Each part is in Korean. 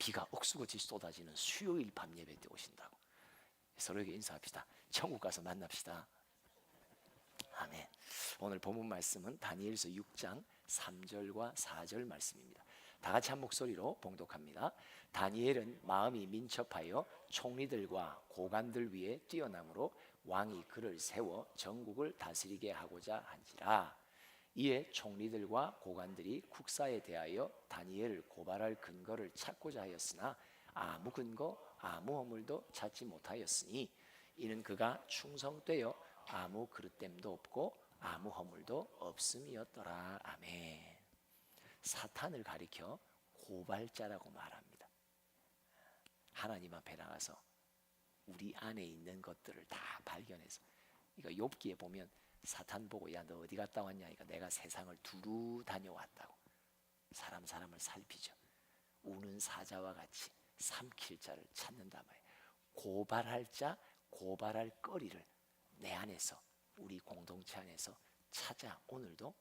비가 억수같이 쏟아지는 수요일 밤 예배 때 오신다고. 서로에게 인사합시다. 천국 가서 만납시다. 아멘. 오늘 본문 말씀은 다니엘서 6장 3절과 4절 말씀입니다. 다 같이 한 목소리로 봉독합니다. 다니엘은 마음이 민첩하여 총리들과 고관들 위에 뛰어남으로 왕이 그를 세워 전국을 다스리게 하고자 한지라. 이에 총리들과 고관들이 국사에 대하여 다니엘을 고발할 근거를 찾고자 하였으나 아무 근거 아무 허물도 찾지 못하였으니 이는 그가 충성되어 아무 그릇됨도 없고 아무 허물도 없음이었더라. 아멘. 사탄을 가리켜 고발자라고 말합니다. 하나님 앞에 나가서 우리 안에 있는 것들을 다 발견해서, 이거 욥기에 보면 사탄 보고 야 너 어디 갔다 왔냐, 그러니까 내가 세상을 두루 다녀왔다고. 사람을 살피죠. 우는 사자와 같이 삼킬 자를 찾는다 말이에요. 고발할 자, 고발할 거리를 내 안에서, 우리 공동체 안에서 찾아 오늘도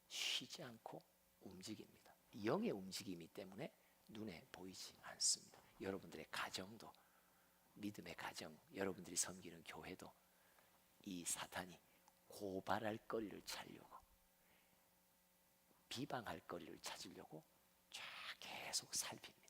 쉬지 않고 움직입니다. 영의 움직임이 때문에 눈에 보이지 않습니다. 여러분들의 가정도, 믿음의 가정, 여러분들이 섬기는 교회도 이 사탄이 고발할 거리를 찾으려고, 비방할 거리를 찾으려고 쫙 계속 살핍니다.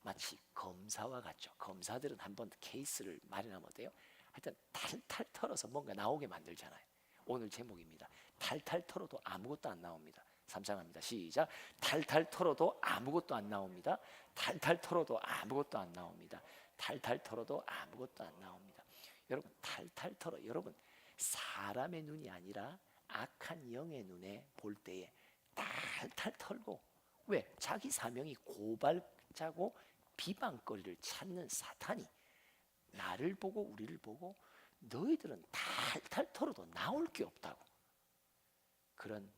마치 검사와 같죠. 검사들은 한번 케이스를 마련하면 어때요? 하여튼 탈탈 털어서 뭔가 나오게 만들잖아요. 오늘 제목입니다. 탈탈 털어도 아무것도 안 나옵니다. 삼상합니다. 시작. 탈탈 털어도 아무것도 안 나옵니다. 탈탈 털어도 아무것도 안 나옵니다. 탈탈 털어도 아무것도 안 나옵니다. 여러분, 탈탈 털어. 여러분, 사람의 눈이 아니라 악한 영의 눈에 볼 때에 탈탈 털고, 왜? 자기 사명이 고발자고 비방거리를 찾는 사탄이 나를 보고 우리를 보고 너희들은 탈탈 털어도 나올 게 없다고, 그런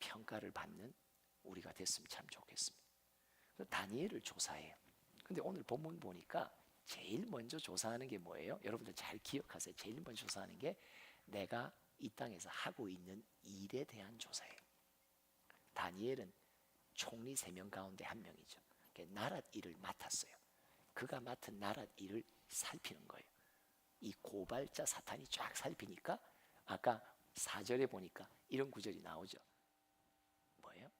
평가를 받는 우리가 됐으면 참 좋겠습니다. 다니엘을 조사해요. 근데 오늘 본문 보니까 제일 먼저 조사하는 게 뭐예요? 여러분들 잘 기억하세요. 제일 먼저 조사하는 게 내가 이 땅에서 하고 있는 일에 대한 조사예요. 다니엘은 총리 3명 가운데 한 명이죠. 나랏 일을 맡았어요. 그가 맡은 나랏 일을 살피는 거예요. 이 고발자 사탄이 쫙 살피니까 아까 4절에 보니까 이런 구절이 나오죠. 뭐예요?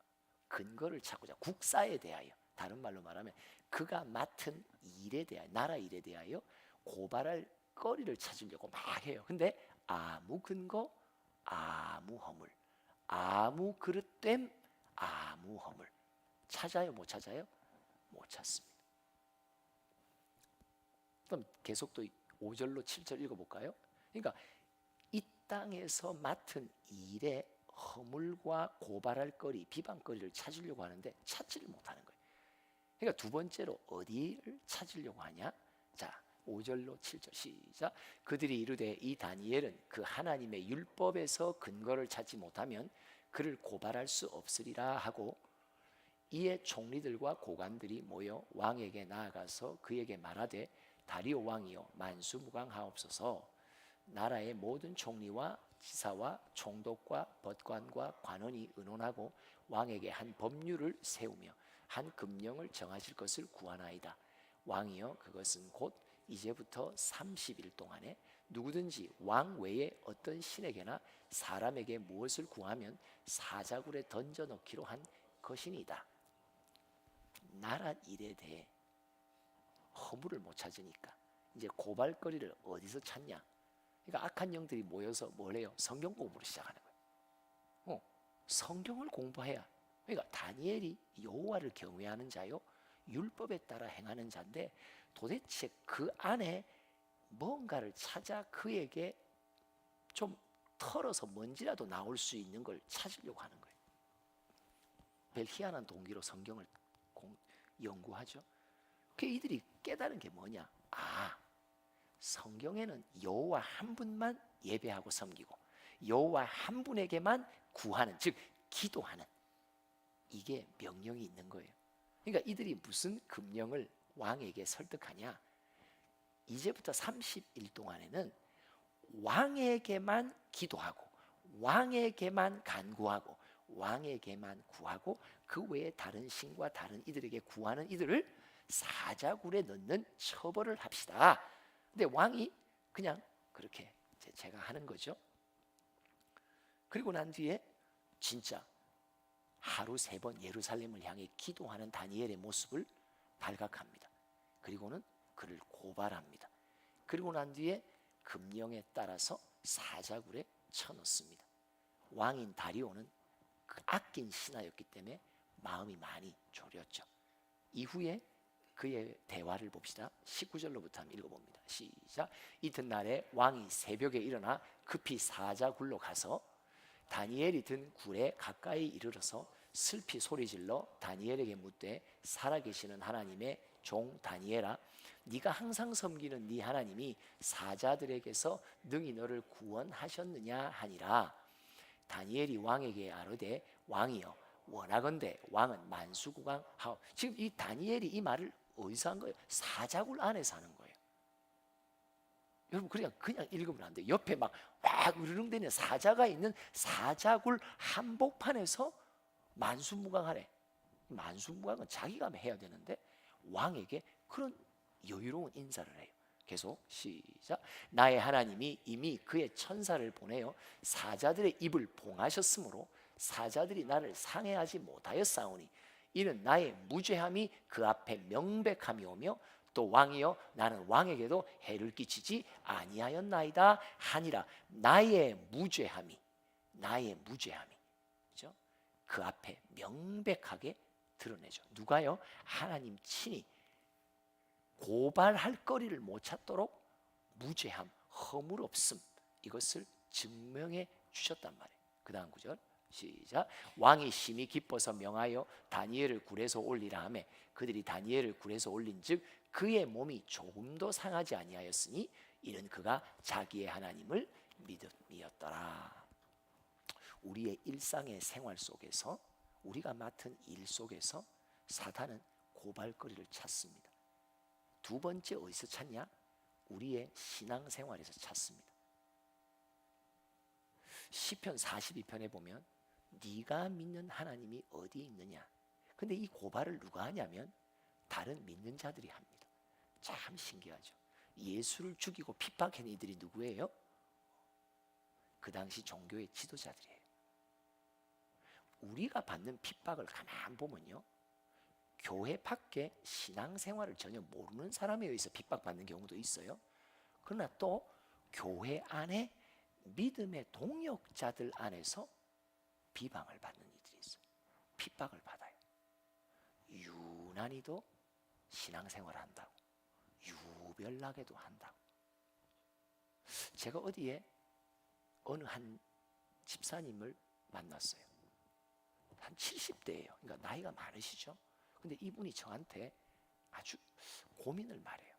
근거를 찾고자, 국사에 대하여, 다른 말로 말하면 그가 맡은 일에 대하여, 나라 일에 대하여 고발할 거리를 찾으려고 막 해요. 근데 아무 근거, 아무 허물, 아무 그릇됨, 아무 허물 찾아요? 못 찾아요? 못 찾습니다. 그럼 계속 또 5절로 7절 읽어볼까요? 그러니까 이 땅에서 맡은 일에 허물과 고발할 거리, 비방거리를 찾으려고 하는데 찾지를 못하는 거예요. 그러니까 두 번째로 어디를 찾으려고 하냐? 자, 5절로 7절 시작. 그들이 이르되 이 다니엘은 그 하나님의 율법에서 근거를 찾지 못하면 그를 고발할 수 없으리라 하고, 이에 총리들과 고관들이 모여 왕에게 나아가서 그에게 말하되 다리오 왕이여 만수무강하옵소서. 나라의 모든 총리와 지사와 총독과 법관과 관원이 의논하고 왕에게 한 법률을 세우며 한 금령을 정하실 것을 구하나이다. 왕이여 그것은 곧 이제부터 30일 동안에 누구든지 왕 외에 어떤 신에게나 사람에게 무엇을 구하면 사자굴에 던져 넣기로 한 것이니이다. 나라 일에 대해 허물을 못 찾으니까 이제 고발거리를 어디서 찾냐? 그러니까 악한 영들이 모여서 뭘 해요? 성경 공부를 시작하는 거예요. 성경을 공부해야. 그러니까 다니엘이 여호와를 경외하는 자요, 율법에 따라 행하는 자인데 도대체 그 안에 뭔가를 찾아 그에게 좀 털어서 뭔지라도 나올 수 있는 걸 찾으려고 하는 거예요. 별 희한한 동기로 성경을 연구하죠. 그 이들이 깨달은 게 뭐냐? 성경에는 여호와 한 분만 예배하고 섬기고 여호와 한 분에게만 구하는, 즉 기도하는, 이게 명령이 있는 거예요. 그러니까 이들이 무슨 금령을 왕에게 설득하냐? 이제부터 30일 동안에는 왕에게만 기도하고 왕에게만 간구하고 왕에게만 구하고 그 외에 다른 신과 다른 이들에게 구하는 이들을 사자굴에 넣는 처벌을 합시다. 근데 왕이 그냥 그렇게 제가 하는 거죠. 그리고 난 뒤에 진짜 하루 3번 예루살렘을 향해 기도하는 다니엘의 모습을 발각합니다. 그리고는 그를 고발합니다. 그리고 난 뒤에 금령에 따라서 사자굴에 쳐넣습니다. 왕인 다리오는 그 아낀 신하였기 때문에 마음이 많이 졸였죠. 이후에 그의 대화를 봅시다. 19절로부터 한번 읽어봅니다. 시작. 이튿날에 왕이 새벽에 일어나 급히 사자굴로 가서 다니엘이 든 굴에 가까이 이르러서 슬피 소리질러 다니엘에게 묻되 살아계시는 하나님의 종 다니엘아, 네가 항상 섬기는 네 하나님이 사자들에게서 능히 너를 구원하셨느냐 하니라. 다니엘이 왕에게 아뢰되 왕이여 원하건대 왕은 만수구강하오. 지금 이 다니엘이 이 말을 어디서 한 거예요? 사자굴 안에서 하는 거예요. 여러분 그냥 읽으면 안 돼요. 옆에 막 으르렁대는 사자가 있는 사자굴 한복판에서 만수무강하래. 만수무강은 자기가 해야 되는데 왕에게 그런 여유로운 인사를 해요. 계속 시작. 나의 하나님이 이미 그의 천사를 보내어 사자들의 입을 봉하셨으므로 사자들이 나를 상해하지 못하였사오니 이는 나의 무죄함이 그 앞에 명백함이 오며 또 왕이여 나는 왕에게도 해를 끼치지 아니하였나이다 하니라. 나의 무죄함이 그죠? 그 앞에 명백하게 드러내죠. 누가요? 하나님 친히 고발할 거리를 못 찾도록 무죄함, 허물 없음 이것을 증명해 주셨단 말이에요. 그 다음 구절 시작. 왕이 심히 기뻐서 명하여 다니엘을 굴에서 올리라 하매 그들이 다니엘을 굴에서 올린즉 그의 몸이 조금도 상하지 아니하였으니 이는 그가 자기의 하나님을 믿음이었더라. 우리의 일상의 생활 속에서 우리가 맡은 일 속에서 사탄은 고발거리를 찾습니다. 두 번째 어디서 찾냐? 우리의 신앙생활에서 찾습니다. 시편 42편에 보면 네가 믿는 하나님이 어디 있느냐. 근데 이 고발을 누가 하냐면 다른 믿는 자들이 합니다. 참 신기하죠. 예수를 죽이고 핍박한 이들이 누구예요? 그 당시 종교의 지도자들이에요. 우리가 받는 핍박을 가만 보면요, 교회 밖에 신앙생활을 전혀 모르는 사람에 의해서 핍박받는 경우도 있어요. 그러나 또 교회 안에 믿음의 동역자들 안에서 비방을 받는 이들이 있어요. 핍박을 받아요. 유난히도 신앙생활을 한다고, 유별나게도 한다고. 제가 어디에 어느 한 집사님을 만났어요. 한 70대예요. 그러니까 나이가 많으시죠. 근데 이분이 저한테 아주 고민을 말해요.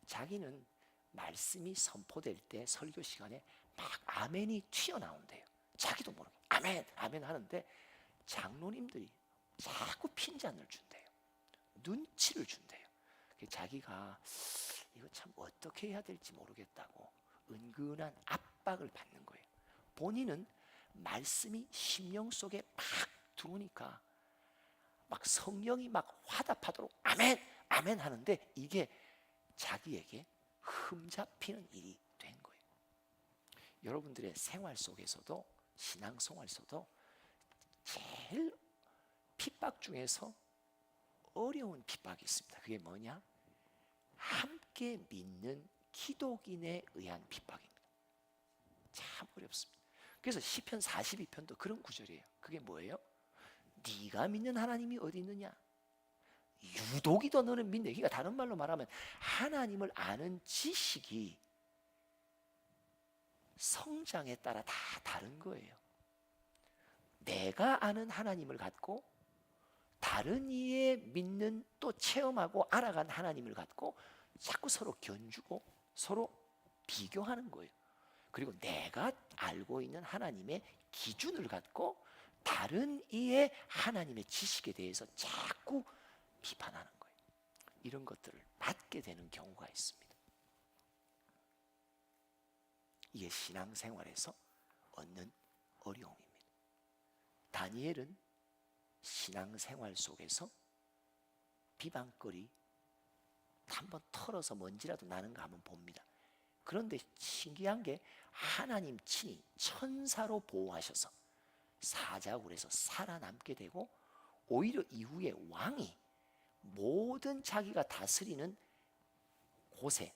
자기는 말씀이 선포될 때 설교 시간에 막 아멘이 튀어나온대요. 자기도 모르게 아멘 아멘 하는데 장로님들이 자꾸 핀잔을 준대요. 눈치를 준대요. 자기가 이거 참 어떻게 해야 될지 모르겠다고 은근한 압박을 받는 거예요. 본인은 말씀이 심령 속에 막 들어오니까 막 성령이 막 화답하도록 아멘 아멘 하는데 이게 자기에게 흠잡히는 일이 된 거예요. 여러분들의 생활 속에서도 신앙생활 속에서도 제일 핍박 중에서 어려운 핍박이 있습니다. 그게 뭐냐? 함께 믿는 기독인에 의한 핍박입니다. 참 어렵습니다. 그래서 시편 42편도 그런 구절이에요. 그게 뭐예요? 네가 믿는 하나님이 어디 있느냐? 유독이도 너는 믿네. 그러니까 다른 말로 말하면 하나님을 아는 지식이 성장에 따라 다 다른 거예요. 내가 아는 하나님을 갖고 다른 이의 믿는 또 체험하고 알아간 하나님을 갖고 자꾸 서로 견주고 서로 비교하는 거예요. 그리고 내가 알고 있는 하나님의 기준을 갖고 다른 이의 하나님의 지식에 대해서 자꾸 비판하는 거예요. 이런 것들을 받게 되는 경우가 있습니다. 이게 신앙생활에서 얻는 어려움입니다. 다니엘은 신앙생활 속에서 비방거리 한번 털어서 먼지라도 나는가 한번 봅니다. 그런데 신기한 게 하나님 친히 천사로 보호하셔서 사자굴에서 살아남게 되고, 오히려 이후에 왕이 모든 자기가 다스리는 곳에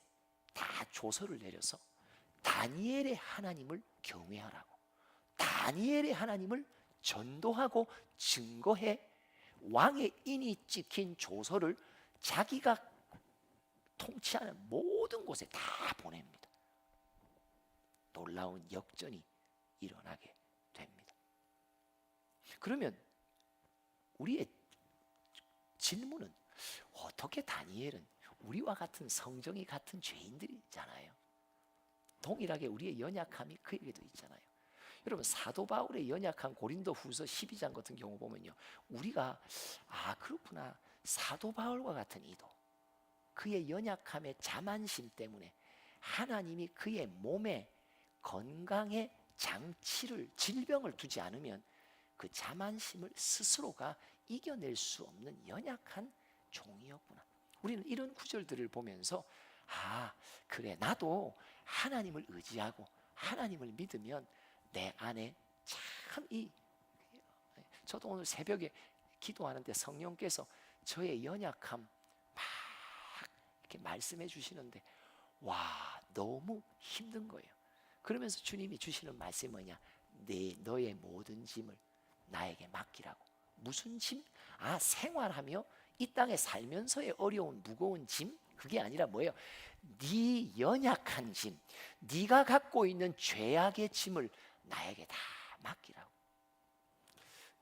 다 조서를 내려서 다니엘의 하나님을 경외하라고, 다니엘의 하나님을 전도하고 증거해 왕의 인이 찍힌 조서를 자기가 통치하는 모든 곳에 다 보냅니다. 놀라운 역전이 일어나게 됩니다. 그러면 우리의 질문은, 어떻게 다니엘은 우리와 같은 성정이 같은 죄인들이잖아요. 동일하게 우리의 연약함이 그에게도 있잖아요. 여러분, 사도 바울의 연약한 고린도 후서 12장 같은 경우 보면요, 우리가 그렇구나, 사도 바울과 같은 이도 그의 연약함의 자만심 때문에 하나님이 그의 몸에 건강의 장치를, 질병을 두지 않으면 그 자만심을 스스로가 이겨낼 수 없는 연약한 종이었구나. 우리는 이런 구절들을 보면서 그래, 나도 하나님을 의지하고 하나님을 믿으면 내 안에 참 저도 오늘 새벽에 기도하는데 성령께서 저의 연약함 막 이렇게 말씀해 주시는데, 너무 힘든 거예요. 그러면서 주님이 주시는 말씀이 뭐냐? 너의 모든 짐을 나에게 맡기라고. 무슨 짐? 생활하며 이 땅에 살면서의 어려운 무거운 짐? 그게 아니라 뭐예요? 네 연약한 짐, 네가 갖고 있는 죄악의 짐을 나에게 다 맡기라고.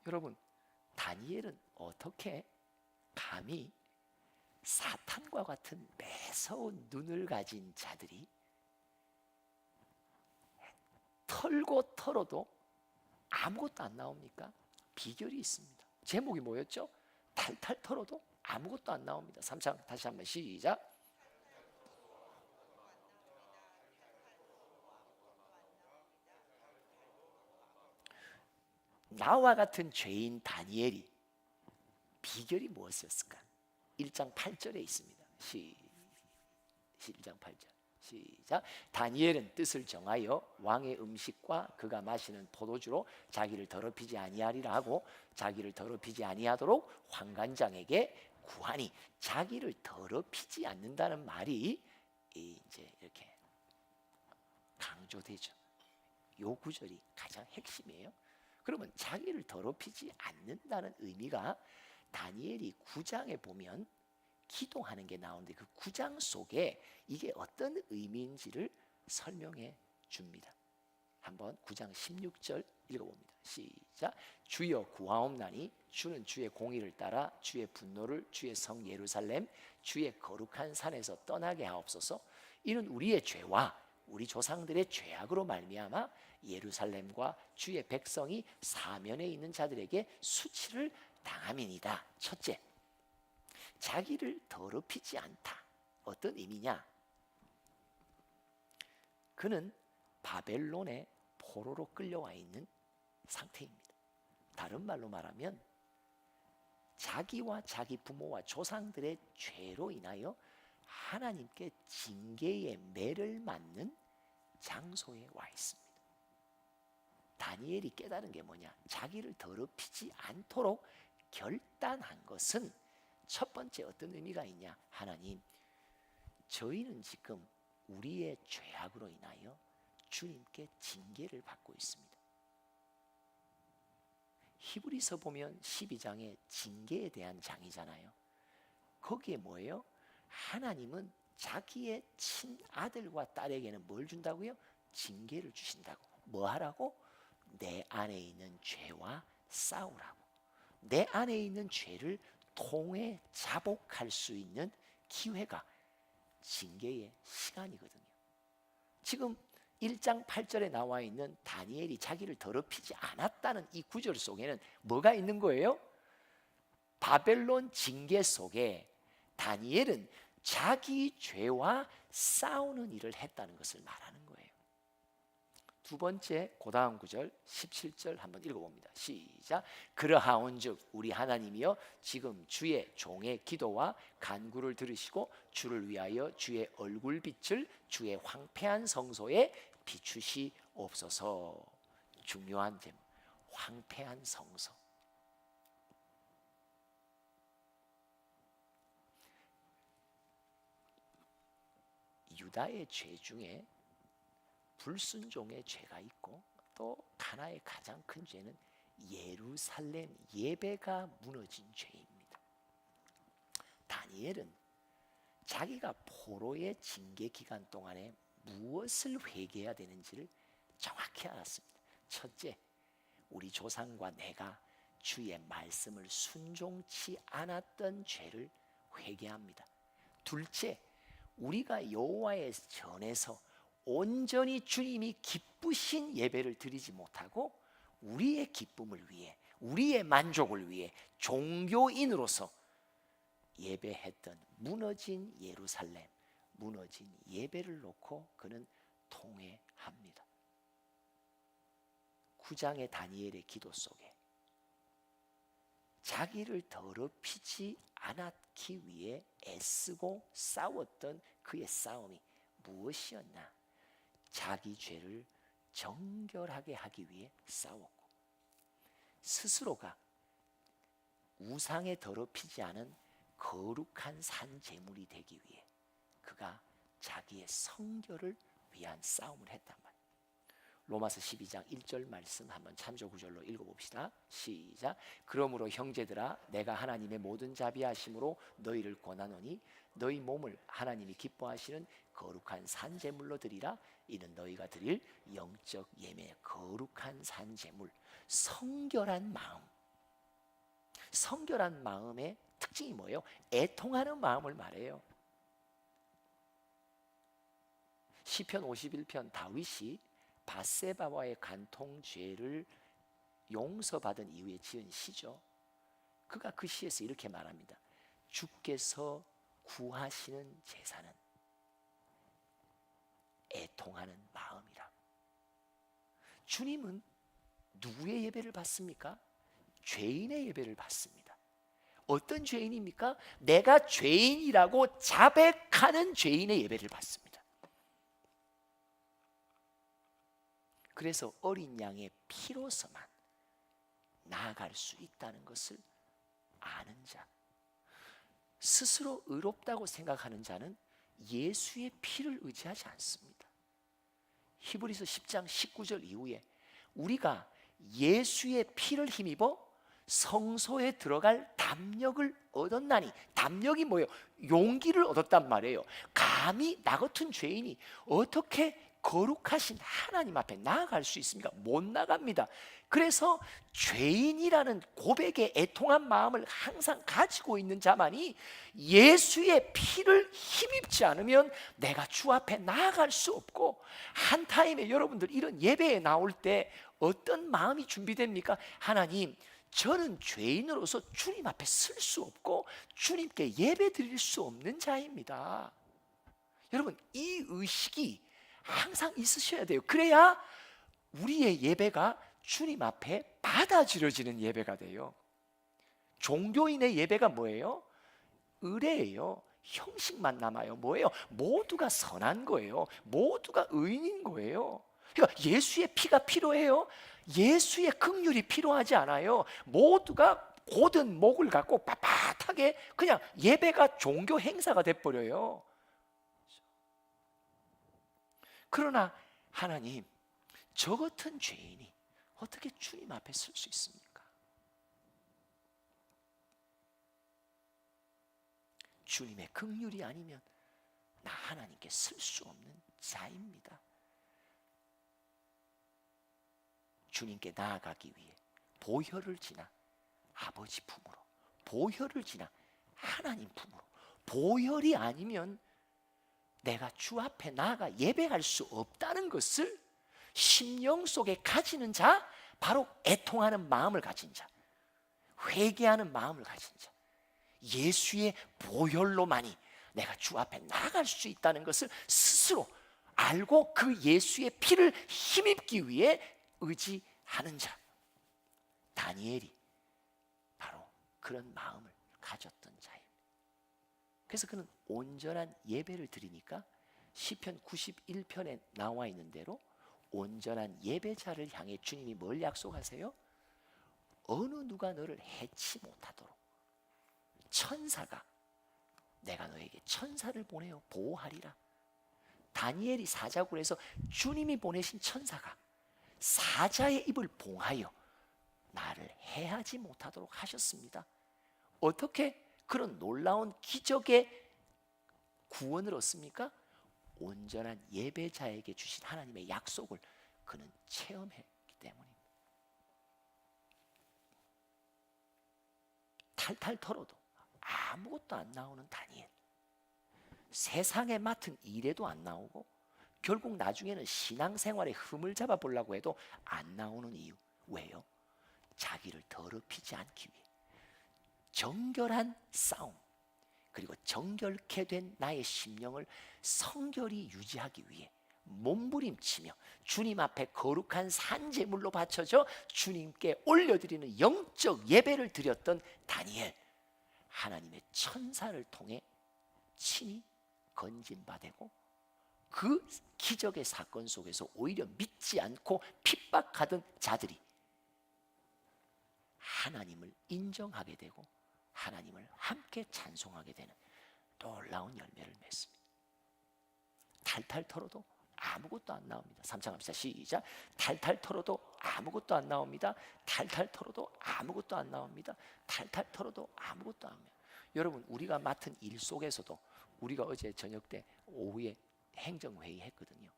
여러분, 다니엘은 어떻게 감히 사탄과 같은 매서운 눈을 가진 자들이 털고 털어도 아무것도 안 나옵니까? 비결이 있습니다. 제목이 뭐였죠? 탈탈 털어도 아무것도 안 나옵니다. 3장 다시 한번 시작. 나와 같은 죄인 다니엘이 비결이 무엇이었을까? 1장 8절에 있습니다. 1장 8절 시작. 다니엘은 뜻을 정하여 왕의 음식과 그가 마시는 포도주로 자기를 더럽히지 아니하리라 하고, 자기를 더럽히지 아니하도록 환관장에게 구하니, 자기를 더럽히지 않는다는 말이 이제 이렇게 강조되죠. 요 구절이 가장 핵심이에요. 그러면 자기를 더럽히지 않는다는 의미가 다니엘이 9장에 보면 기도하는 게 나오는데, 그 9장 속에 이게 어떤 의미인지를 설명해 줍니다. 한번 9장 16절 읽어봅니다. 시작. 주여 구하옵나니 주는 주의 공의를 따라 주의 분노를 주의 성 예루살렘 주의 거룩한 산에서 떠나게 하옵소서. 이는 우리의 죄와 우리 조상들의 죄악으로 말미암아 예루살렘과 주의 백성이 사면에 있는 자들에게 수치를 당함이니이다. 첫째, 자기를 더럽히지 않다. 어떤 의미냐? 그는 바벨론의 포로로 끌려와 있는 상태입니다. 다른 말로 말하면 자기와 자기 부모와 조상들의 죄로 인하여 하나님께 징계의 매를 맞는 장소에 와 있습니다. 다니엘이 깨달은 게 뭐냐? 자기를 더럽히지 않도록 결단한 것은 첫 번째 어떤 의미가 있냐? 하나님, 저희는 지금 우리의 죄악으로 인하여 주님께 징계를 받고 있습니다. 히브리서 보면 12장에 징계에 대한 장이잖아요. 거기에 뭐예요? 하나님은 자기의 친아들과 딸에게는 뭘 준다고요? 징계를 주신다고. 뭐 하라고? 내 안에 있는 죄와 싸우라고. 내 안에 있는 죄를 통해 자복할 수 있는 기회가 징계의 시간이거든요. 지금 1장 8절에 나와 있는 다니엘이 자기를 더럽히지 않았다는 이 구절 속에는 뭐가 있는 거예요? 바벨론 징계 속에 다니엘은 자기 죄와 싸우는 일을 했다는 것을 말하는 거예요. 두 번째 고다음 구절 17절 한번 읽어봅니다. 시작. 그러하온즉 우리 하나님이여 지금 주의 종의 기도와 간구를 들으시고 주를 위하여 주의 얼굴빛을 주의 황폐한 성소에 비추시옵소서. 중요한 제목, 황폐한 성소. 유다의 죄 중에 불순종의 죄가 있고 또 하나의 가장 큰 죄는 예루살렘 예배가 무너진 죄입니다. 다니엘은 자기가 포로의 징계 기간 동안에 무엇을 회개해야 되는지를 정확히 알았습니다. 첫째, 우리 조상과 내가 주의 말씀을 순종치 않았던 죄를 회개합니다. 둘째, 우리가 여호와의 전에서 온전히 주님이 기쁘신 예배를 드리지 못하고 우리의 기쁨을 위해, 우리의 만족을 위해 종교인으로서 예배했던 무너진 예루살렘, 무너진 예배를 놓고 그는 통회합니다. 9장의 다니엘의 기도 속에 자기를 더럽히지 않기 위해 애쓰고 싸웠던 그의 싸움이 무엇이었나? 자기 죄를 정결하게 하기 위해 싸웠고, 스스로가 우상에 더럽히지 않은 거룩한 산 제물이 되기 위해 그가 자기의 성결을 위한 싸움을 했단 말이에요. 로마서 12장 1절 말씀 한번 참조 구절로 읽어봅시다. 시작. 그러므로 형제들아 내가 하나님의 모든 자비하심으로 너희를 권하노니 너희 몸을 하나님이 기뻐하시는 거룩한 산제물로 드리라. 이는 너희가 드릴 영적 예매, 거룩한 산제물. 성결한 마음. 성결한 마음의 특징이 뭐예요? 애통하는 마음을 말해요. 시편 51편 다윗이 바세바와의 간통죄를 용서받은 이후에 지은 시죠. 그가 그 시에서 이렇게 말합니다. 주께서 구하시는 제사는 애통하는 마음이라. 주님은 누구의 예배를 받습니까? 죄인의 예배를 받습니다. 어떤 죄인입니까? 내가 죄인이라고 자백하는 죄인의 예배를 받습니다. 그래서 어린 양의 피로서만 나아갈 수 있다는 것을 아는 자, 스스로 의롭다고 생각하는 자는 예수의 피를 의지하지 않습니다. 히브리서 10장 19절 이후에 우리가 예수의 피를 힘입어 성소에 들어갈 담력을 얻었나니, 담력이 뭐예요? 용기를 얻었단 말이에요. 감히 나 같은 죄인이 어떻게 거룩하신 하나님 앞에 나아갈 수 있습니까? 못 나갑니다. 그래서 죄인이라는 고백에 애통한 마음을 항상 가지고 있는 자만이 예수의 피를 힘입지 않으면 내가 주 앞에 나아갈 수 없고, 한 타임에 여러분들 이런 예배에 나올 때 어떤 마음이 준비됩니까? 하나님, 저는 죄인으로서 주님 앞에 설 수 없고 주님께 예배 드릴 수 없는 자입니다. 여러분, 이 의식이 항상 있으셔야 돼요. 그래야 우리의 예배가 주님 앞에 받아들여지는 예배가 돼요. 종교인의 예배가 뭐예요? 의례예요. 형식만 남아요. 뭐예요? 모두가 선한 거예요. 모두가 의인인 거예요. 그러니까 예수의 피가 필요해요? 예수의 긍휼이 필요하지 않아요. 모두가 곧은 목을 갖고 빳빳하게 그냥 예배가 종교 행사가 돼버려요. 그러나 하나님, 저 같은 죄인이 어떻게 주님 앞에 설 수 있습니까? 주님의 긍휼이 아니면 나 하나님께 설 수 없는 자입니다. 주님께 나아가기 위해 보혈을 지나 아버지 품으로, 보혈을 지나 하나님 품으로, 보혈이 아니면 내가 주 앞에 나아가 예배할 수 없다는 것을 심령 속에 가지는 자, 바로 애통하는 마음을 가진 자, 회개하는 마음을 가진 자, 예수의 보혈로만이 내가 주 앞에 나아갈 수 있다는 것을 스스로 알고 그 예수의 피를 힘입기 위해 의지하는 자. 다니엘이 바로 그런 마음을 가졌던 자예요. 그래서 그는 온전한 예배를 드리니까 시편 91편에 나와 있는 대로 온전한 예배자를 향해 주님이 뭘 약속하세요? 어느 누가 너를 해치 못하도록 천사가, 내가 너에게 천사를 보내어 보호하리라. 다니엘이 사자굴에서 주님이 보내신 천사가 사자의 입을 봉하여 나를 해하지 못하도록 하셨습니다. 어떻게 그런 놀라운 기적의 구원을 얻습니까? 온전한 예배자에게 주신 하나님의 약속을 그는 체험했기 때문입니다. 탈탈 털어도 아무것도 안 나오는 다니엘. 세상에 맡은 일에도 안 나오고 결국 나중에는 신앙생활에 흠을 잡아보려고 해도 안 나오는 이유. 왜요? 자기를 더럽히지 않기 위해. 정결한 싸움, 그리고 정결케 된 나의 심령을 성결히 유지하기 위해 몸부림치며 주님 앞에 거룩한 산제물로 바쳐져 주님께 올려드리는 영적 예배를 드렸던 다니엘. 하나님의 천사를 통해 친히 건진받고 그 기적의 사건 속에서 오히려 믿지 않고 핍박하던 자들이 하나님을 인정하게 되고 하나님을 함께 찬송하게 되는 놀라운 열매를 맺습니다. 탈탈 털어도 아무것도 안 나옵니다. 3장 합시다. 시작. 탈탈 털어도 아무것도 안 나옵니다. 탈탈 털어도 아무것도 안 나옵니다. 탈탈 털어도 아무것도 안 나옵니다. 여러분, 우리가 맡은 일 속에서도 우리가 어제 저녁 때 오후에 행정회의 했거든요.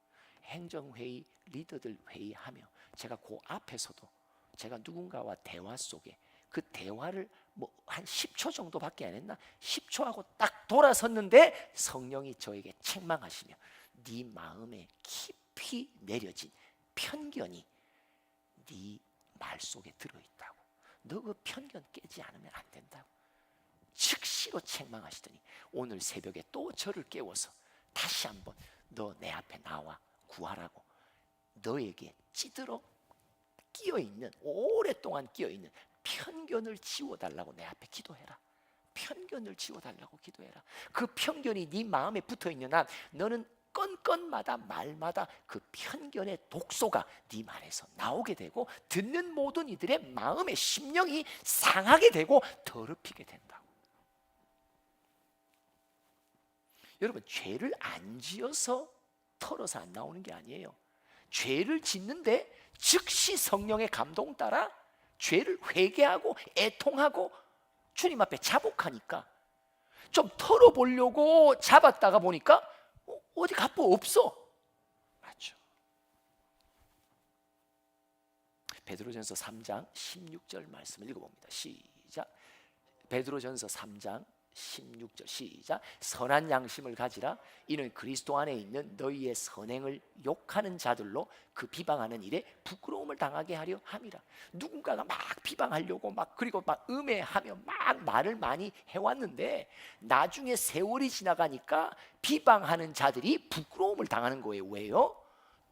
행정회의 리더들 회의하며 제가 그 앞에서도 제가 누군가와 대화 속에 그 대화를 뭐 한 10초 정도밖에 안 했나? 10초 하고 딱 돌아섰는데 성령이 저에게 책망하시며 네 마음에 깊이 내려진 편견이 네 말 속에 들어있다고. 너 그 편견 깨지 않으면 안 된다고. 즉시로 책망하시더니 오늘 새벽에 또 저를 깨워서 다시 한번 너 내 앞에 나와 구하라고. 너에게 찌들어 끼어있는, 오랫동안 끼어있는 편견을 지워달라고 내 앞에 기도해라. 편견을 지워달라고 기도해라. 그 편견이 네 마음에 붙어있는 한 너는 건건마다 말마다 그 편견의 독소가 네 말에서 나오게 되고 듣는 모든 이들의 마음의 심령이 상하게 되고 더럽히게 된다고. 여러분, 죄를 안 지어서 털어서 안 나오는 게 아니에요. 죄를 짓는데 즉시 성령의 감동 따라 죄를 회개하고 애통하고 주님 앞에 자복하니까 좀 털어보려고 잡았다가 보니까 어디 갚어 없어. 맞죠? 베드로전서 3장 16절 말씀을 읽어봅니다. 시작. 베드로전서 3장 16절 시작. 선한 양심을 가지라. 이는 그리스도 안에 있는 너희의 선행을 욕하는 자들로 그 비방하는 일에 부끄러움을 당하게 하려 함이라. 누군가가 막 비방하려고 막 그리고 막 음해하며 막 말을 많이 해왔는데 나중에 세월이 지나가니까 비방하는 자들이 부끄러움을 당하는 거예요. 왜요?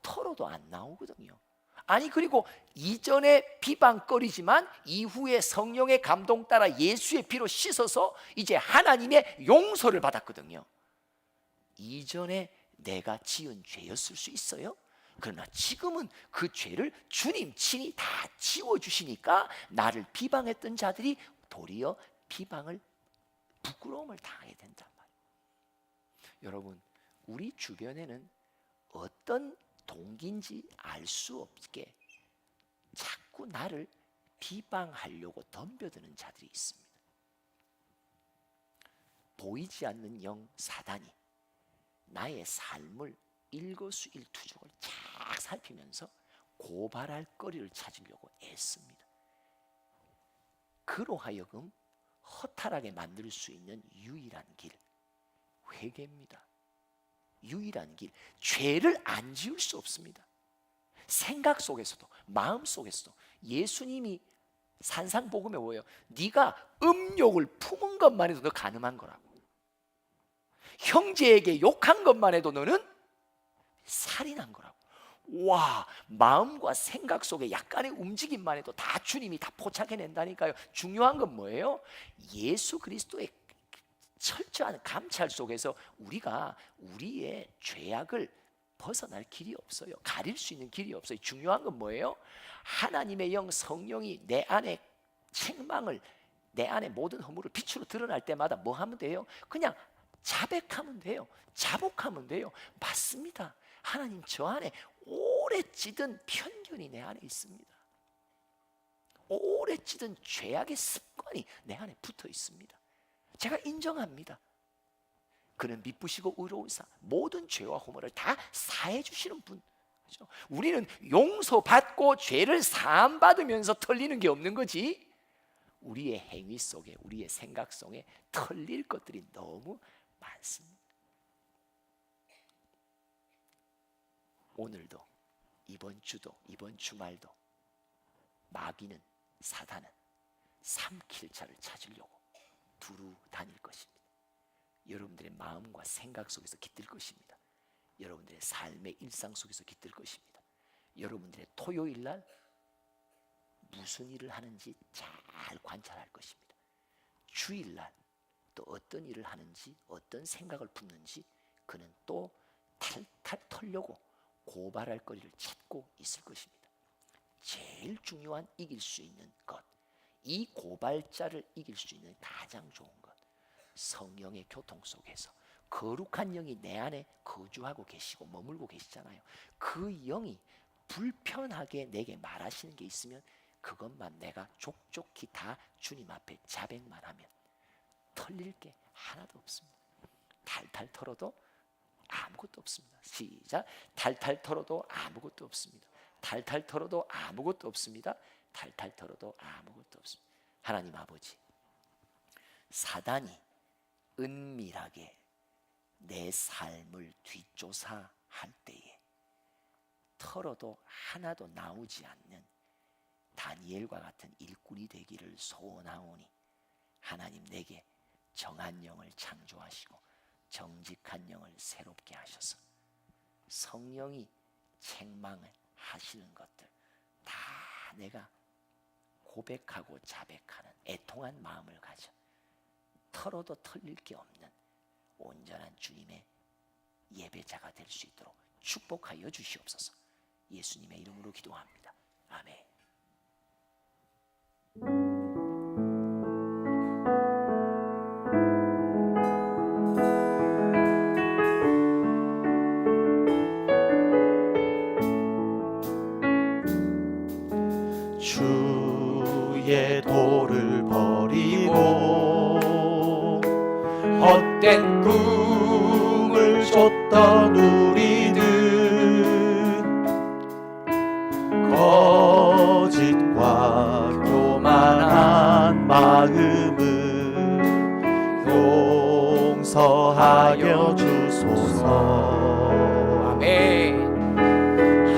털어도 안 나오거든요. 아니, 그리고 이전에 비방거리지만 이후에 성령의 감동 따라 예수의 피로 씻어서 이제 하나님의 용서를 받았거든요. 이전에 내가 지은 죄였을 수 있어요. 그러나 지금은 그 죄를 주님 친히 다 지워주시니까 나를 비방했던 자들이 도리어 비방을, 부끄러움을 당하게 된단 말이에요. 여러분, 우리 주변에는 어떤 동기인지 알 수 없게 자꾸 나를 비방하려고 덤벼드는 자들이 있습니다. 보이지 않는 영 사단이 나의 삶을 일거수일투족을 쫙 살피면서 고발할 거리를 찾으려고 애씁니다. 그로 하여금 허탈하게 만들 수 있는 유일한 길, 회개입니다. 유일한 길, 죄를 안 지을 수 없습니다. 생각 속에서도 마음 속에서도 예수님이 산상복음에 뭐예요? 네가 음욕을 품은 것만 해도 너 간음한 거라고. 형제에게 욕한 것만 해도 너는 살인한 거라고. 와, 마음과 생각 속에 약간의 움직임만 해도 다 주님이 다 포착해낸다니까요. 중요한 건 뭐예요? 예수 그리스도의 철저한 감찰 속에서 우리가 우리의 죄악을 벗어날 길이 없어요. 가릴 수 있는 길이 없어요. 중요한 건 뭐예요? 하나님의 영 성령이 내 안에 책망을, 내 안에 모든 허물을 빛으로 드러날 때마다 뭐 하면 돼요? 그냥 자백하면 돼요. 자복하면 돼요. 맞습니다. 하나님, 저 안에 오래 찌든 편견이 내 안에 있습니다. 오래 찌든 죄악의 습관이 내 안에 붙어 있습니다. 제가 인정합니다. 그는 미쁘시고 의로우사 모든 죄와 허물을 다 사해 주시는 분. 그렇죠? 우리는 용서받고 죄를 사함 받으면서 털리는 게 없는 거지. 우리의 행위 속에, 우리의 생각 속에 털릴 것들이 너무 많습니다. 오늘도, 이번 주도, 이번 주말도 마귀는, 사단은 삼킬 자를 찾으려고 두루 다닐 것입니다. 여러분들의 마음과 생각 속에서 깃들 것입니다. 여러분들의 삶의 일상 속에서 깃들 것입니다. 여러분들의 토요일 날 무슨 일을 하는지 잘 관찰할 것입니다. 주일 날 또 어떤 일을 하는지, 어떤 생각을 품는지 그는 또 탈탈 털려고 고발할 거리를 찾고 있을 것입니다. 제일 중요한 이길 수 있는 것, 이 고발자를 이길 수 있는 가장 좋은 것, 성령의 교통 속에서 거룩한 영이 내 안에 거주하고 계시고 머물고 계시잖아요. 그 영이 불편하게 내게 말하시는 게 있으면 그것만 내가 족족히 다 주님 앞에 자백만 하면 털릴 게 하나도 없습니다. 탈탈 털어도 아무것도 없습니다. 시작. 탈탈 털어도 아무것도 없습니다. 탈탈 털어도 아무것도 없습니다. 탈탈 털어도 아무것도 없습니다. 하나님 아버지, 사단이 은밀하게 내 삶을 뒷조사할 때에 털어도 하나도 나오지 않는 다니엘과 같은 일꾼이 되기를 소원하오니 하나님, 내게 정한 영을 창조하시고 정직한 영을 새롭게 하셔서 성령이 책망을 하시는 것들 다 내가 고백하고 자백하는 애통한 마음을 가져 털어도 털릴 게 없는 온전한 주님의 예배자가 될 수 있도록 축복하여 주시옵소서. 예수님의 이름으로 기도합니다. 아멘. 주의 도를 버리고 헛된 꿈을 쫓던 우리들, 거짓과 교만한 마음을 용서하여 주소서. 아멘.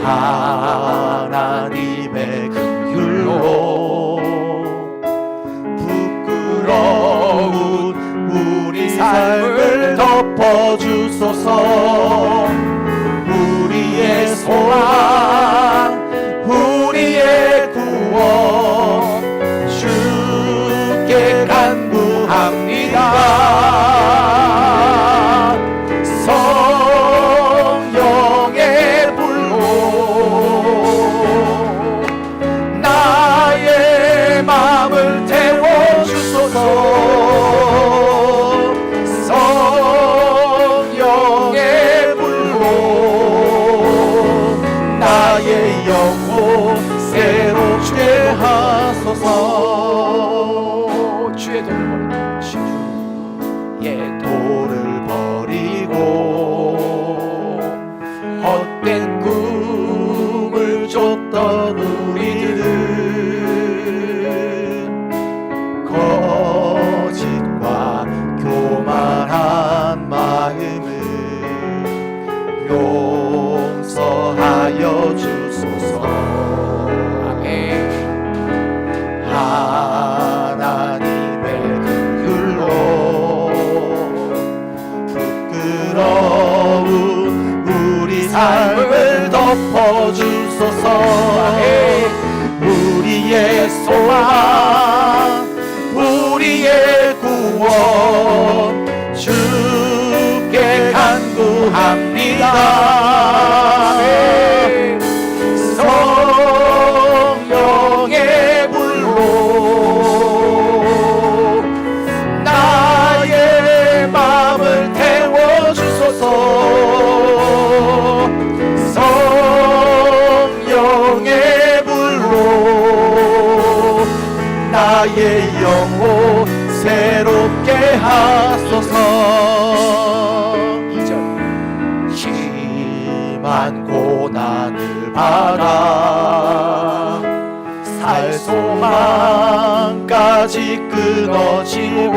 하나님의 긍휼로 부끄러운 우리 삶을 덮어주소서. 우리의 소망, 우리의 구원 주께 간구합니다. 성령의 불로 나의 마음을 태워주소서. 성령의 불로 나의 영혼 새롭게 하소서. 주의 도를 버리고 덮어주소서. 우리의 소망 우리의 구원 주께 간구합니다. 성령의 불로 나의 마음을 태워주소서. 성령의 불로 나의 영혼 새롭게 하소서. 2절 심한 고난을 받아 살 소망까지 끊어지고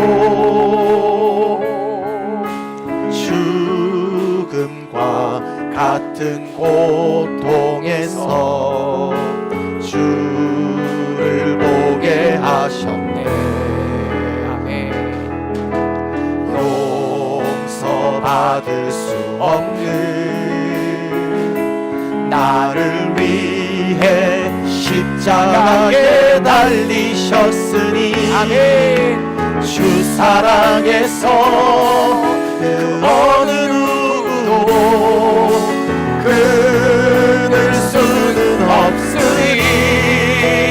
죽음과 같은 고통에서 주를 보게 하셨네. 아멘. 용서받을 수 없는 나를 위해 십자가에 달리셨으니 아멘. 주 사랑에서 그 어느 누구도 끊을 수는 없으니.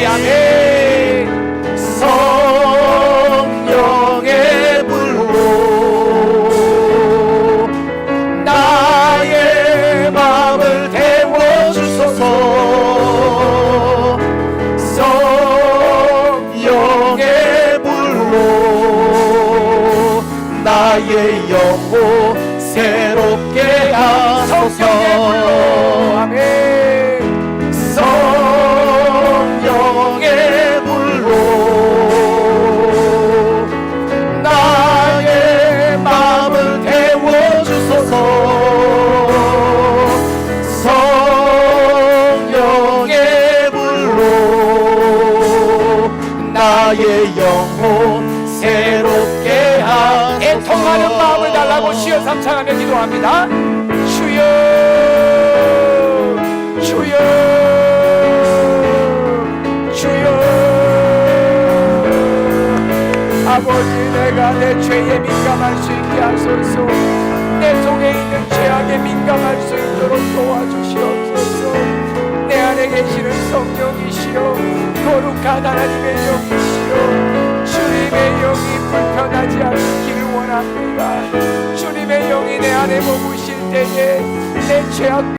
아멘. 성령의 불로 나의 마음을 태워주소서. 성령의 불로 나의 영혼 새롭게 하소서. 아멘. 성령의 불로 나의 마음을 태워주소서. 성령의 불로 나의 영혼 새롭게 하소서. 애통하는 마음을 달라고 시어 삼창하며 기도합니다. 주여 주여 주여. 아버지, 내가 내 죄에 민감할 수 있게 하소서. 내 속에 있는 죄악에 민감할 수 있도록 도와주시옵소서. 내 안에 계시는 성령이시여, 거룩한 하나님의 영이시여, 주님의 영이 불편하지 않기를 원합니다. 주님의 영이 내 안에 머무실 때에 내 죄악